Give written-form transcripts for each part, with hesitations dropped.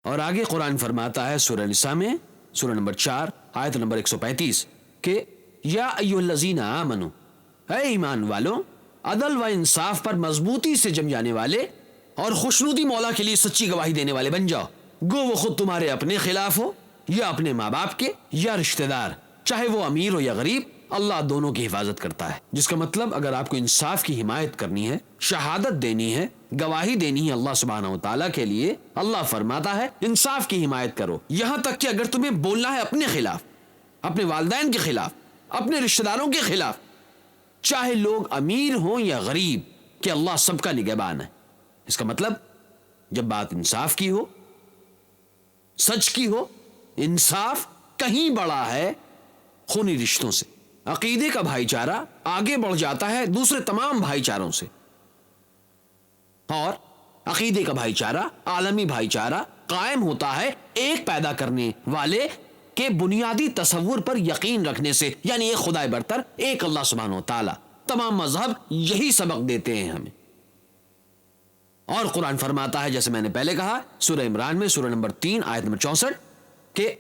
اور آگے قرآن فرماتا ہے سورہ نساء میں سورہ نمبر 4 آیت نمبر 135 کہ یا ایھا الذین آمنو، اے ایمان والو، عدل و انصاف پر مضبوطی سے جم جانے والے اور خوشنودی مولا کے لیے سچی گواہی دینے والے بن جاؤ، گو وہ خود تمہارے اپنے خلاف ہو یا اپنے ماں باپ کے یا رشتہ دار، چاہے وہ امیر ہو یا غریب، اللہ دونوں کی حفاظت کرتا ہے۔ جس کا مطلب اگر آپ کو انصاف کی حمایت کرنی ہے، شہادت دینی ہے، گواہی دینی ہے اللہ سبحانہ و تعالیٰ کے لیے، اللہ فرماتا ہے انصاف کی حمایت کرو، یہاں تک کہ اگر تمہیں بولنا ہے اپنے خلاف، اپنے والدین کے خلاف، اپنے رشتہ داروں کے خلاف، چاہے لوگ امیر ہوں یا غریب، کہ اللہ سب کا نگہبان ہے۔ اس کا مطلب جب بات انصاف کی ہو، سچ کی ہو، انصاف کہیں بڑا ہے خونی رشتوں سے۔ عقیدے کا بھائی چارہ آگے بڑھ جاتا ہے دوسرے تمام بھائی چاروں سے، اور عقیدے کا بھائی چارہ، عالمی بھائی چارہ قائم ہوتا ہے ایک پیدا کرنے والے کے بنیادی تصور پر یقین رکھنے سے، یعنی ایک خدائے برتر، ایک اللہ سبحانہ و تعالی۔ تمام مذہب یہی سبق دیتے ہیں ہمیں۔ اور قرآن فرماتا ہے جیسے میں نے پہلے کہا سورہ عمران میں سورہ نمبر 3 آیت نمبر 64 کہ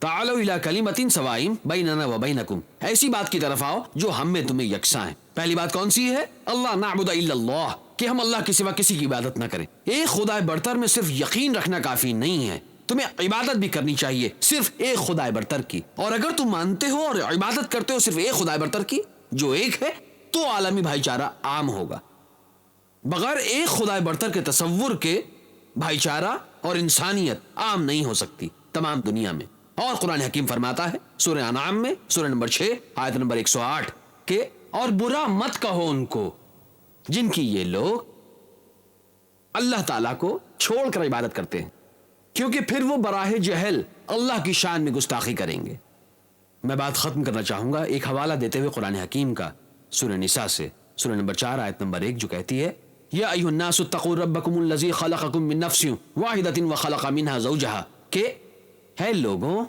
تعالوا الی کلمۃ سواء بیننا و بینکم، ایسی بات کی طرف آؤ جو ہم میں تمہیں یکساں ہے۔ پہلی بات کون سی ہے؟ اللہ نعبد الا اللہ، کہ ہم اللہ کے سوا کسی کی عبادت نہ کریں۔ ایک خدائے برتر میں صرف یقین رکھنا کافی نہیں ہے، تمہیں عبادت بھی کرنی چاہیے صرف ایک خدائے برتر کی۔ اور اگر تم مانتے ہو اور عبادت کرتے ہو صرف ایک خدائے برتر کی جو ایک ہے، تو عالمی بھائی چارہ عام ہوگا۔ بغیر ایک خدائے برتر کے تصور کے بھائی چارہ اور انسانیت عام نہیں ہو سکتی تمام دنیا میں۔ اور قرآن حکیم فرماتا ہے سورہ انعام میں سورہ نمبر 6 آیت نمبر 108 کہ اور برا مت کہو ان کو جن کی یہ لوگ اللہ تعالیٰ کو چھوڑ کر عبادت کرتے ہیں، کیونکہ پھر وہ براہ جہل اللہ کی شان میں گستاخی کریں گے۔ میں بات ختم کرنا چاہوں گا ایک حوالہ دیتے ہوئے قرآن حکیم کا سورہ نساء سے سورہ نمبر 4 آیت نمبر 1 جو کہتی ہے یا ایھا الناس اتقوا ربکم الذی خلقکم من نفس واحدۃ وخلق منها زوجہا، کہ ہے لوگوں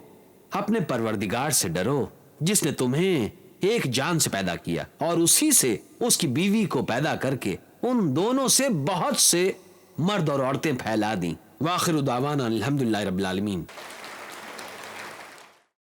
اپنے پروردگار سے ڈرو جس نے تمہیں ایک جان سے پیدا کیا اور اسی سے اس کی بیوی کو پیدا کر کے ان دونوں سے بہت سے مرد اور عورتیں پھیلا دیں۔ وآخر دعوانا الحمدللہ رب العالمین۔